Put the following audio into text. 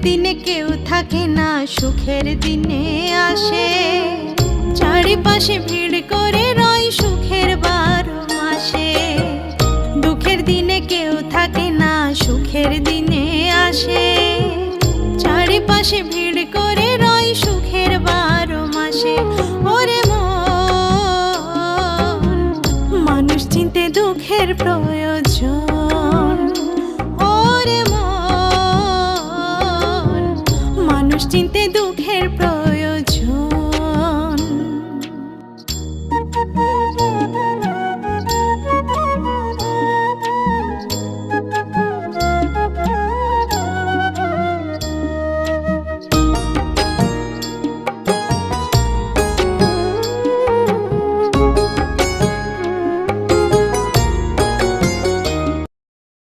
দিনে কেউ থাকে না, সুখের দিনে আসে। চারিপাশে ভিড় করে রয় সুখের 12 মাসে। দুঃখের দিনে কেউ থাকে না, সুখের দিনে আসে। চারিপাশে ভিড় করে রয় সুখের 12 মাসে। ওরে মন, মানুষ চিনতে দুঃখের প্রয়োজন। ওরে মন, মানুষ চিনতে